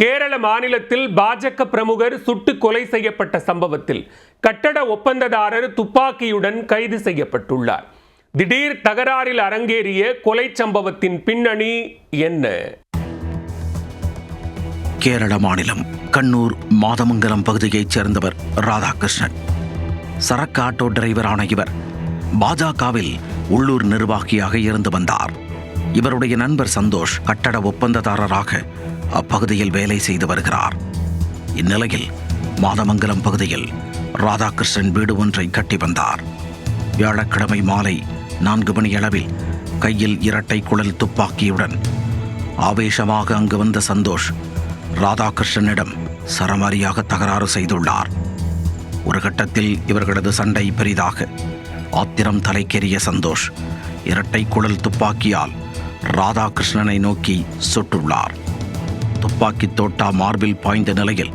கேரள மாநிலத்தில் பாஜக பிரமுகர் சுட்டு கொலை செய்யப்பட்ட சம்பவத்தில் கட்டட ஒப்பந்ததாரர் துப்பாக்கியுடன் கைது செய்யப்பட்டுள்ளார். திடீர் தகராறில் அரங்கேறிய கொலை சம்பவத்தின் பின்னணி என்ன? கேரள மாநிலம் கண்ணூர் மாதமங்கலம் பகுதியைச் சேர்ந்தவர் ராதாகிருஷ்ணன். சரக்கு ஆட்டோ டிரைவரான இவர் பாஜகவில் உள்ளூர் நிர்வாகியாக இருந்து வந்தார். இவருடைய நண்பர் சந்தோஷ் கட்டட ஒப்பந்ததாரராக அப்பகுதியில் வேலை செய்து வருகிறார். இந்நிலையில் மாதமங்கலம் பகுதியில் ராதாகிருஷ்ணன் வீடு ஒன்றை கட்டி வந்தார். வியாழக்கிழமை மாலை 4 மணி அளவில் கையில் இரட்டை குழல் துப்பாக்கியுடன் ஆவேசமாக அங்கு வந்த சந்தோஷ் ராதாகிருஷ்ணனிடம் சரமாரியாக தகராறு செய்துள்ளார். ஒரு கட்டத்தில் இவர்களது சண்டை பெரிதாக ஆத்திரம் தலைக்கேறிய சந்தோஷ் இரட்டை குழல் துப்பாக்கியால் ராதாகிருஷ்ணனை நோக்கி சுட்டுள்ளார். துப்பாக்கி தோட்டா மார்பில் பாய்ந்த நிலையில்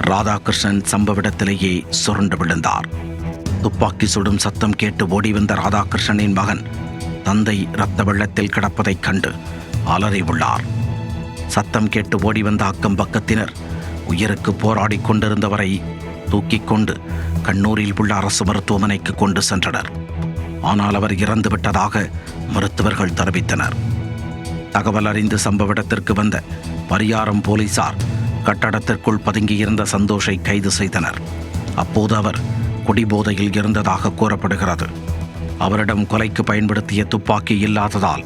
ராதாகிருஷ்ணன் சம்பவ இடத்திலேயே சுருண்டு விழுந்தார். துப்பாக்கி சுடும் சத்தம் கேட்டு ஓடி வந்த ராதாகிருஷ்ணனின் மகன் தந்தை இரத்த வெள்ளத்தில் கிடப்பதைக் கண்டு அலறி உள்ளார். சத்தம் கேட்டு ஓடி வந்த அக்கம் பக்கத்தினர் உயிருக்கு போராடி கொண்டிருந்தவரை தூக்கிக் கொண்டு கண்ணூரில் உள்ள அரசு மருத்துவமனைக்கு கொண்டு சென்றனர். ஆனால் அவர் இறந்து விட்டதாக மருத்துவர்கள் தெரிவித்தனர். தகவல் அறிந்து சம்பவ இடத்திற்கு வந்த பரியாரம் போலீசார் கட்டடத்திற்குள் பதுங்கியிருந்த சந்தோஷை கைது செய்தனர். அப்போது அவர் குடிபோதையில் இருந்ததாக கூறப்படுகிறது. அவரிடம் கொலைக்கு பயன்படுத்திய துப்பாக்கி இல்லாததால்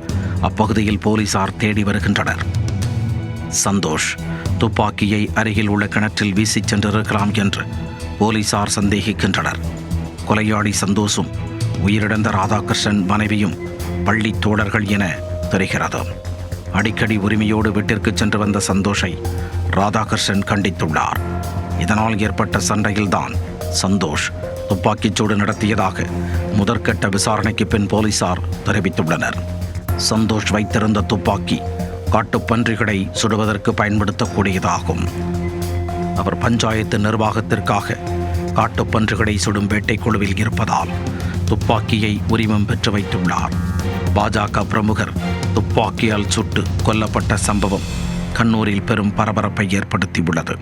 அப்பகுதியில் போலீசார் தேடி வருகின்றனர். சந்தோஷ் துப்பாக்கியை அருகில் உள்ள கிணற்றில் வீசிச் சென்றிருக்கலாம் என்று போலீசார் சந்தேகிக்கின்றனர். கொலையாளி சந்தோஷும் உயிரிழந்த ராதாகிருஷ்ணன் மனைவியும் பள்ளி தோழர்கள் என தெரிகிறது. அடிக்கடி உரிமையோடு வீட்டிற்கு சென்று வந்த சந்தோஷை ராதாகிருஷ்ணன் கண்டித்துள்ளார். இதனால் ஏற்பட்ட சண்டையில்தான் சந்தோஷ் துப்பாக்கிச்சூடு நடத்தியதாக முதற்கட்ட விசாரணைக்கு பின் போலீசார் தெரிவித்துள்ளனர். சந்தோஷ் வைத்திருந்த துப்பாக்கி காட்டுப்பன்றிகளை சுடுவதற்கு பயன்படுத்தக்கூடியதாகும். அவர் பஞ்சாயத்து நிர்வாகத்திற்காக காட்டுப்பன்றிகளை சுடும் வேட்டை குழுவில் இருப்பதால் துப்பாக்கியை உரிமம் பெற்று வைத்துள்ளார். பாஜக பிரமுகர் துப்பாக்கியால் சுட்டு கொல்லப்பட்ட சம்பவம் கண்ணூரில் பெரும் பரபரப்பை ஏற்படுத்தியுள்ளது.